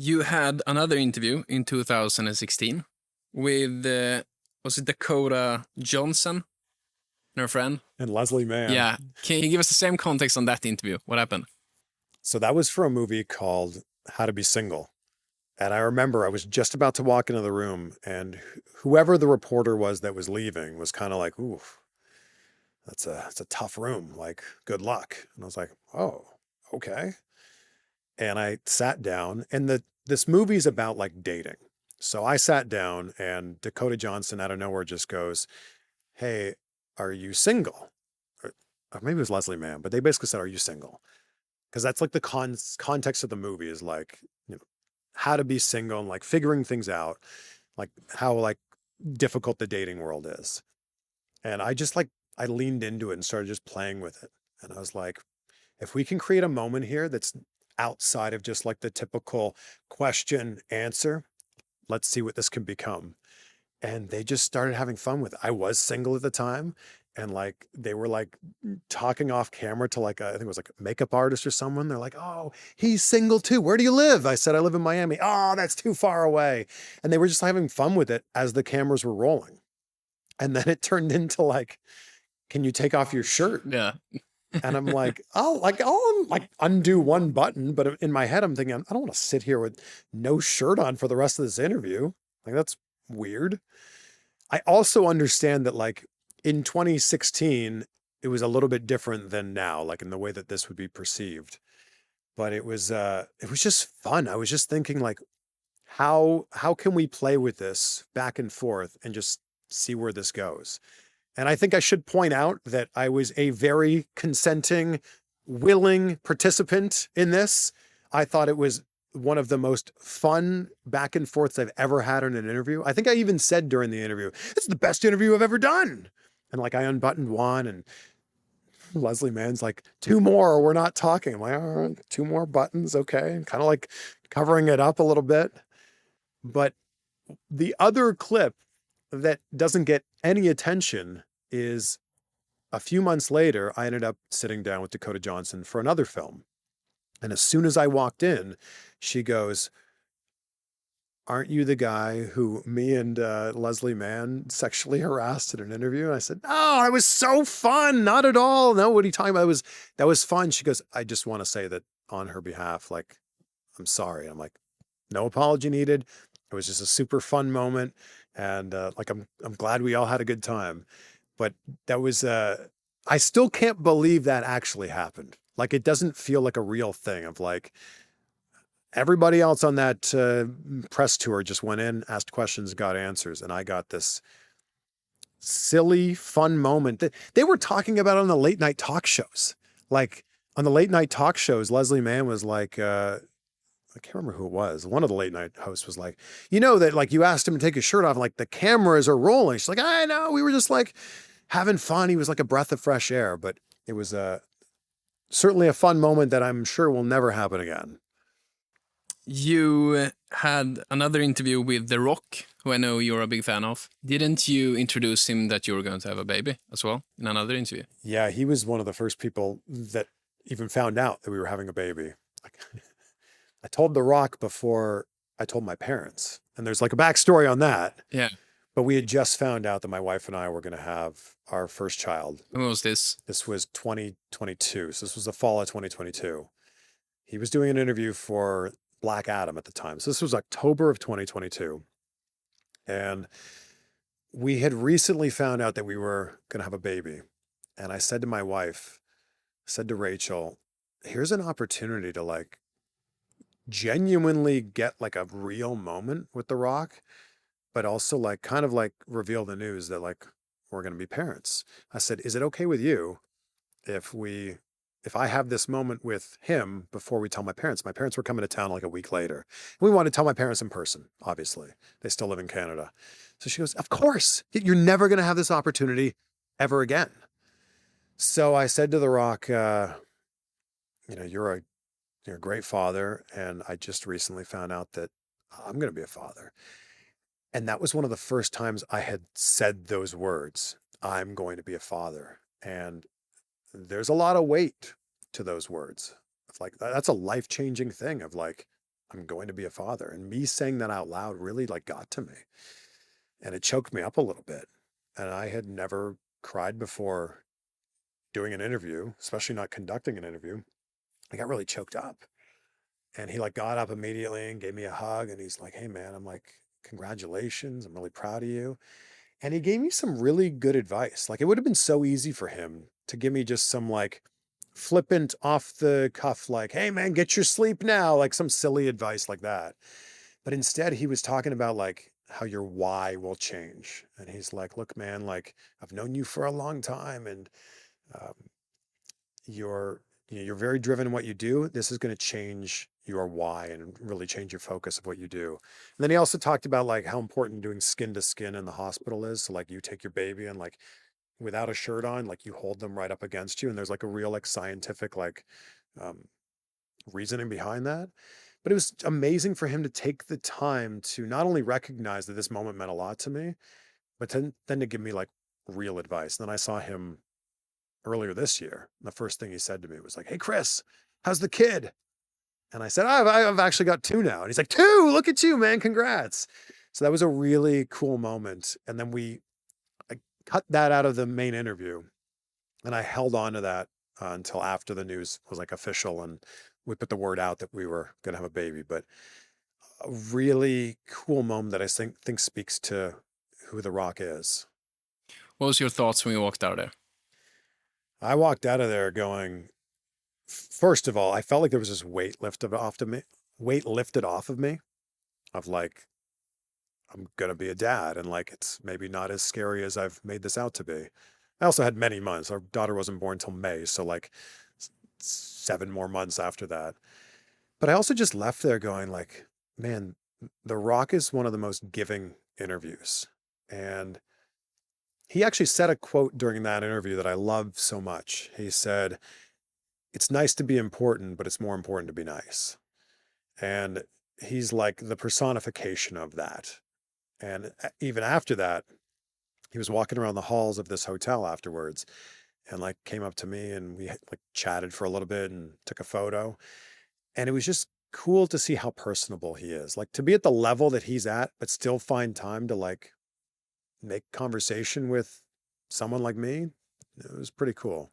You had another interview in 2016 with, was it Dakota Johnson and her friend? And Leslie Mann. Yeah. Can you give us the same context on that interview? What happened? So that was for a movie called How to Be Single. And I remember I was just about to walk into the room, and whoever the reporter was that was leaving was kind of like, ooh, that's a tough room. Like, good luck. And I was like, oh, okay. And I sat down, and this movie's about like dating. So I sat down, and Dakota Johnson out of nowhere just goes, hey, are you single? Or maybe it was Leslie Mann, but they basically said, are you single? Because that's like the context of the movie is like, how to be single and like figuring things out, like how like difficult the dating world is. And I just like, I leaned into it and started just playing with it. And I was like, if we can create a moment here that's outside of just like the typical question answer, let's see what this can become. And they just started having fun with it. I was single at the time. And like, they were like talking off camera to like, I think it was like a makeup artist or someone. They're like, oh, he's single too. Where do you live? I said, I live in Miami. Oh, that's too far away. And they were just having fun with it as the cameras were rolling. And then it turned into like, can you take off your shirt? Yeah. And I'm like, I'll like undo one button. But in my head, I'm thinking, I don't want to sit here with no shirt on for the rest of this interview. Like, that's weird. I also understand that like in 2016, it was a little bit different than now, like in the way that this would be perceived. But it was just fun. I was just thinking like, how can we play with this back and forth and just see where this goes? And I think I should point out that I was a very consenting, willing participant in this. I thought it was one of the most fun back and forths I've ever had in an interview. I think I even said during the interview, "This is the best interview I've ever done." And like I unbuttoned one, and Leslie Mann's like, "2 more or we're not talking." I'm like, all right, 2 more buttons. Okay. Kind of like covering it up a little bit. But the other clip that doesn't get any attention is a few months later, I ended up sitting down with Dakota Johnson for another film. And as soon as I walked in, she goes, aren't you the guy who me and Leslie Mann sexually harassed in an interview? And I said, oh, it was so fun. Not at all. No, what are you talking about? That was fun. She goes, I just want to say that on her behalf, like, I'm sorry. I'm like, no apology needed. It was just a super fun moment. And like, I'm glad we all had a good time. But that was, I still can't believe that actually happened. Like, it doesn't feel like a real thing of like, everybody else on that press tour just went in, asked questions, got answers. And I got this silly, fun moment that they were talking about on the late night talk shows. Like on the late night talk shows, Leslie Mann was like, I can't remember who it was. One of the late night hosts was like, you know, that like you asked him to take his shirt off, and like the cameras are rolling. She's like, I know, we were just like having fun. He was like a breath of fresh air, but it was certainly a fun moment that I'm sure will never happen again. You had another interview with The Rock, who I know you're a big fan of. Didn't you introduce him that you were going to have a baby as well in another interview? Yeah, he was one of the first people that even found out that we were having a baby. Like, I told The Rock before I told my parents, and there's like a backstory on that. Yeah. But we had just found out that my wife and I were going to have our first child. When was this? This was 2022. So this was the fall of 2022. He was doing an interview for Black Adam at the time. So this was October of 2022. And we had recently found out that we were going to have a baby. And I said to my wife, said to Rachel, here's an opportunity to like genuinely get like a real moment with The Rock, but also like kind of like reveal the news that like we're going to be parents. I said, is it okay with you if I have this moment with him before we tell my parents? My parents were coming to town like a week later. We wanted to tell my parents in person, obviously. They still live in Canada. So she goes, of course, you're never going to have this opportunity ever again. So I said to The Rock, you're a great father. And I just recently found out that I'm going to be a father. And that was one of the first times I had said those words, I'm going to be a father. And there's a lot of weight to those words. It's like, that's a life-changing thing of like, I'm going to be a father. And me saying that out loud really like got to me, and it choked me up a little bit. And I had never cried before doing an interview, especially not conducting an interview. I got really choked up. And he like got up immediately and gave me a hug. And he's like, hey man, I'm like, congratulations. I'm really proud of you. And he gave me some really good advice. Like it would have been so easy for him to give me just some like flippant off the cuff, like, hey man, get your sleep now, like some silly advice like that. But instead he was talking about like how your why will change. And he's like, look, man, like I've known you for a long time, and um, you're you're very driven in what you do. This is going to change your why and really change your focus of what you do. And then he also talked about like how important doing skin to skin in the hospital is. So like you take your baby and like without a shirt on, like you hold them right up against you, and there's like a real like scientific like um, reasoning behind that. But it was amazing for him to take the time to not only recognize that this moment meant a lot to me, but then to give me like real advice. And then I saw him earlier this year. The first thing he said to me was like, hey, Chris, how's the kid? And I said, I've actually got 2 now. And he's like, 2, look at you, man. Congrats. So that was a really cool moment. And then I cut that out of the main interview, and I held on to that until after the news was like official and we put the word out that we were going to have a baby. But a really cool moment that I think speaks to who The Rock is. What was your thoughts when you walked out of there? I walked out of there going, first of all, I felt like there was this weight lifted off of me of like, I'm going to be a dad, and like, it's maybe not as scary as I've made this out to be. I also had many months. Our daughter wasn't born till May. So like 7 more months after that. But I also just left there going like, man, The Rock is one of the most giving interviews. And he actually said a quote during that interview that I love so much. He said, it's nice to be important, but it's more important to be nice. And he's like the personification of that. And even after that, he was walking around the halls of this hotel afterwards and like came up to me, and we like chatted for a little bit and took a photo. And it was just cool to see how personable he is. Like to be at the level that he's at, but still find time to like make conversation with someone like me. It was pretty cool.